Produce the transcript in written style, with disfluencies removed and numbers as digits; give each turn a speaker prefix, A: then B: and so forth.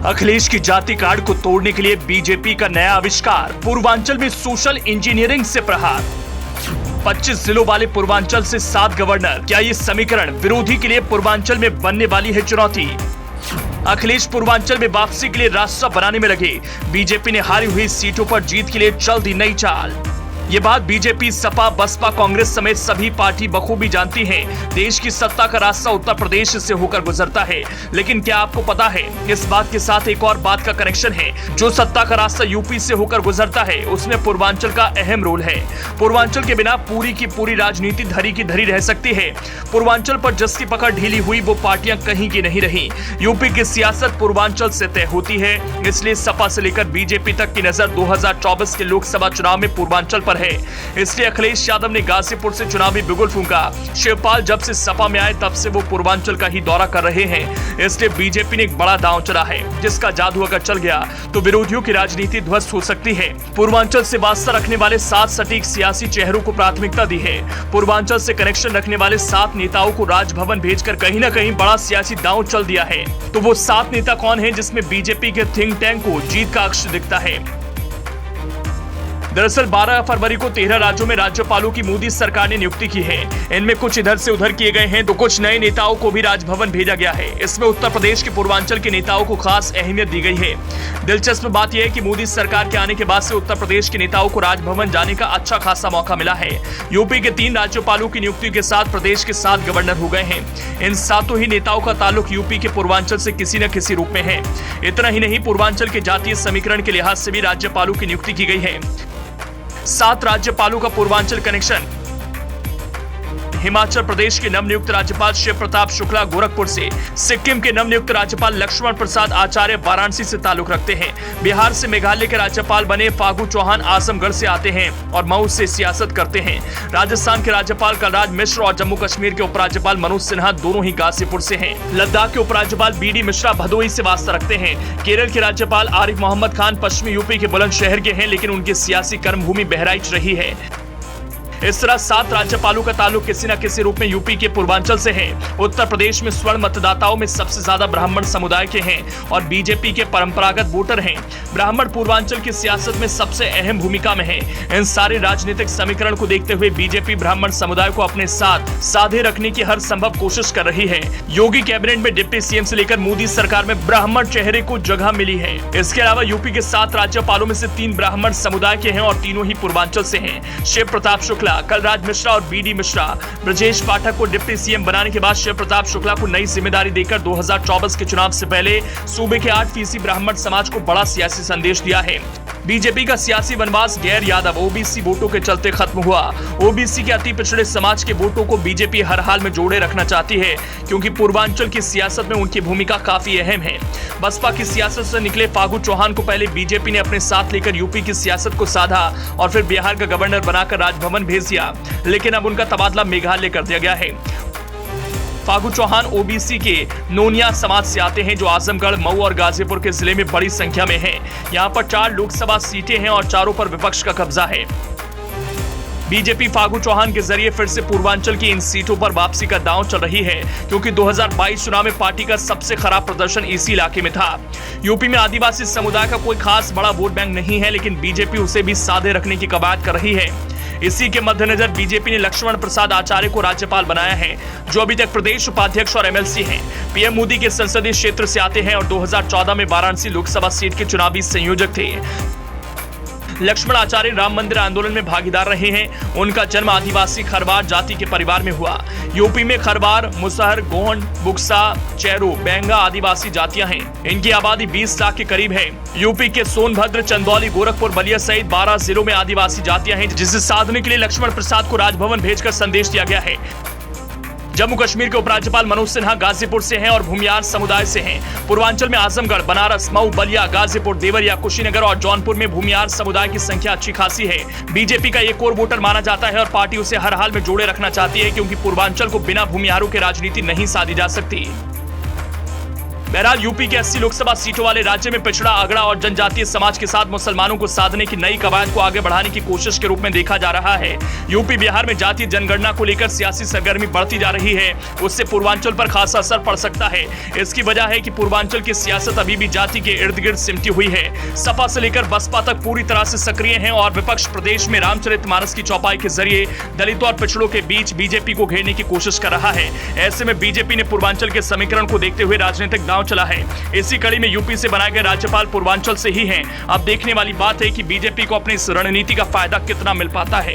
A: अखिलेश की जाति कार्ड को तोड़ने के लिए बीजेपी का नया आविष्कार, पूर्वांचल में सोशल इंजीनियरिंग से प्रहार। 25 जिलों वाले पूर्वांचल से 7 गवर्नर, क्या ये समीकरण विरोधी के लिए पूर्वांचल में बनने वाली है चुनौती? अखिलेश पूर्वांचल में वापसी के लिए रास्ता बनाने में लगे, बीजेपी ने हारी हुई सीटों पर जीत के लिए चल दी नई चाल। ये बात बीजेपी, सपा, बसपा, कांग्रेस समेत सभी पार्टी बखूबी जानती हैं। देश की सत्ता का रास्ता उत्तर प्रदेश से होकर गुजरता है, लेकिन क्या आपको पता है इस बात के साथ एक और बात का कनेक्शन है? जो सत्ता का रास्ता यूपी से होकर गुजरता है उसमें पूर्वांचल का अहम रोल है। पूर्वांचल के बिना पूरी की पूरी राजनीति धरी की धरी रह सकती है। पूर्वांचल पर जिसकी पकड़ ढीली हुई वो पार्टियां कहीं की नहीं रही। यूपी की सियासत पूर्वांचल से तय होती है, इसलिए सपा से लेकर बीजेपी तक की नजर 2024 के लोकसभा चुनाव में पूर्वांचल पर है। इसलिए अखिलेश यादव ने गाजीपुर से चुनावी बिगुल फूंका। शिवपाल जब से सपा में आए तब से वो पूर्वांचल का ही दौरा कर रहे हैं। इसलिए बीजेपी ने एक बड़ा दांव चला है, जिसका जादू अगर चल गया तो विरोधियों की राजनीति ध्वस्त हो सकती है। पूर्वांचल से वास्ता रखने वाले 7 सटीक सियासी चेहरों को प्राथमिकता दी है। पूर्वांचल से कनेक्शन रखने वाले 7 नेताओं को राजभवन भेजकर कहीं न कहीं बड़ा सियासी दांव चल दिया है। तो वो 7 नेता कौन है जिसमें बीजेपी के थिंक टैंक को जीत का अक्ष दिखता है? दरअसल 12 फरवरी को 13 राज्यों में राज्यपालों की मोदी सरकार ने नियुक्ति की है। इनमें कुछ इधर से उधर किए गए हैं तो कुछ नए नेताओं को भी राजभवन भेजा गया है। इसमें उत्तर प्रदेश के पूर्वांचल के नेताओं को खास अहमियत दी गई है। दिलचस्प बात यह है कि मोदी सरकार के आने के बाद से उत्तर प्रदेश के नेताओं को राजभवन जाने का अच्छा खासा मौका मिला है। यूपी के 3 राज्यपालों की नियुक्ति के साथ प्रदेश के 7 गवर्नर हो गए हैं। इन 7 ही नेताओं का ताल्लुक यूपी के पूर्वांचल से किसी न किसी रूप में है। इतना ही नहीं, पूर्वांचल के जातीय समीकरण के लिहाज से भी राज्यपालों की नियुक्ति की गई है। 7 राज्यपालों का पूर्वांचल कनेक्शन। हिमाचल प्रदेश के नवनियुक्त राज्यपाल शिव प्रताप शुक्ला गोरखपुर से, सिक्किम के नवनियुक्त राज्यपाल लक्ष्मण प्रसाद आचार्य वाराणसी से ताल्लुक रखते हैं। बिहार से मेघालय के राज्यपाल बने फागू चौहान आजमगढ़ से आते हैं और मऊ से सियासत करते हैं। राजस्थान के राज्यपाल कलराज मिश्र और जम्मू कश्मीर के उपराज्यपाल मनोज सिन्हा दोनों ही गाजीपुर से हैं। लद्दाख के उपराज्यपाल बीडी मिश्रा भदोही से वास्ता रखते हैं। केरल के राज्यपाल आरिफ मोहम्मद खान पश्चिमी यूपी के बुलंदशहर के हैं, लेकिन उनकी सियासी कर्मभूमि बहराइच रही है। इस तरह 7 राज्यपालों का ताल्लुक किसी न किसी रूप में यूपी के पूर्वांचल से है। उत्तर प्रदेश में स्वर्ण मतदाताओं में सबसे ज्यादा ब्राह्मण समुदाय के हैं और बीजेपी के परंपरागत वोटर हैं। ब्राह्मण पूर्वांचल की सियासत में सबसे अहम भूमिका में है। इन सारे राजनीतिक समीकरण को देखते हुए बीजेपी ब्राह्मण समुदाय को अपने साथ साधे रखने की हर संभव कोशिश कर रही है। योगी कैबिनेट में डिप्टी सीएम से लेकर मोदी सरकार में ब्राह्मण चेहरे को जगह मिली है। इसके अलावा यूपी के 7 राज्यपालों में से 3 ब्राह्मण समुदाय के हैं और तीनों ही पूर्वांचल से हैं। शिव प्रताप शुक्ला, कलराज मिश्रा और बीडी मिश्रा। ब्रजेश पाठक को डिप्टी सीएम बनाने के बाद शिव प्रताप शुक्ला को नई जिम्मेदारी देकर 2024 के चुनाव से पहले सूबे के 8% ब्राह्मण समाज को बड़ा सियासी संदेश दिया है। बीजेपी का सियासी वनवास गैर यादव ओबीसी वोटों के चलते खत्म हुआ। ओबीसी के अति पिछड़े समाज के वोटों को बीजेपी हर हाल में जोड़े रखना चाहती है, क्योंकि पूर्वांचल की सियासत में उनकी भूमिका काफी अहम है। बसपा की सियासत से निकले फागू चौहान को पहले बीजेपी ने अपने साथ लेकर यूपी की सियासत को साधा और फिर बिहार का गवर्नर बनाकर राजभवन भेज दिया, लेकिन अब उनका तबादला मेघालय कर दिया गया है। फागू चौहान ओबीसी के नोनिया समाज से आते हैं, जो आजमगढ़, मऊ और गाजीपुर के जिले में बड़ी संख्या में हैं। यहाँ पर 4 लोकसभा सीटें हैं और चारों पर विपक्ष का कब्जा है। बीजेपी फागू चौहान के जरिए फिर से पूर्वांचल की इन सीटों पर वापसी का दांव चल रही है, क्योंकि 2022 चुनाव में पार्टी का सबसे खराब प्रदर्शन इसी इलाके में था। यूपी में आदिवासी समुदाय का कोई खास बड़ा वोट बैंक नहीं है, लेकिन बीजेपी उसे भी साधे रखने की कवायद कर रही है। इसी के मद्देनजर बीजेपी ने लक्ष्मण प्रसाद आचार्य को राज्यपाल बनाया है, जो अभी तक प्रदेश उपाध्यक्ष और एमएलसी हैं। पीएम मोदी के संसदीय क्षेत्र से आते हैं और 2014 में वाराणसी लोकसभा सीट के चुनावी संयोजक थे। लक्ष्मण आचार्य राम मंदिर आंदोलन में भागीदार रहे हैं। उनका जन्म आदिवासी खरवार जाति के परिवार में हुआ। यूपी में खरवार, मुसहर, गोंड, बुक्सा, चेरो, बेंगा आदिवासी जातियां हैं। इनकी आबादी 20 लाख के करीब है। यूपी के सोनभद्र, चंदौली, गोरखपुर, बलिया सहित 12 जिलों में आदिवासी जातियां हैं, जिसे साधने के लिए लक्ष्मण प्रसाद को राजभवन भेजकर संदेश दिया गया है। जम्मू कश्मीर के उपराज्यपाल मनोज सिन्हा गाजीपुर से हैं और भूमियार समुदाय से हैं। पूर्वांचल में आजमगढ़, बनारस, मऊ, बलिया, गाजीपुर, देवरिया, कुशीनगर और जौनपुर में भूमियार समुदाय की संख्या अच्छी खासी है। बीजेपी का एक और वोटर माना जाता है और पार्टी उसे हर हाल में जोड़े रखना चाहती है, क्योंकि पूर्वांचल को बिना भूमियारों के राजनीति नहीं साधी जा सकती। बहरहाल यूपी के 80 लोकसभा सीटों वाले राज्य में पिछड़ा, अगड़ा और जनजातीय समाज के साथ मुसलमानों को साधने की नई कवायद को आगे बढ़ाने की कोशिश के रूप में देखा जा रहा है। यूपी बिहार में जातीय जनगणना को लेकर सियासी सरगर्मी बढ़ती जा रही है, उससे पूर्वांचल पर खासा असर पड़ सकता है। इसकी वजह है कि पूर्वांचल की सियासत अभी भी जाति के इर्द गिर्द सिमटी हुई है। सपा से लेकर बसपा तक पूरी तरह से सक्रिय है और विपक्ष प्रदेश में रामचरितमानस की चौपाई के जरिए दलितों और पिछड़ों के बीच बीजेपी को घेरने की कोशिश कर रहा है। ऐसे में बीजेपी ने पूर्वांचल के समीकरण को देखते हुए राजनीतिक दांव चला है। इसी कड़ी में यूपी से बनाए गए राज्यपाल पूर्वांचल से ही हैं। अब देखने वाली बात है कि बीजेपी को अपनी इस रणनीति का फायदा कितना मिल पाता है।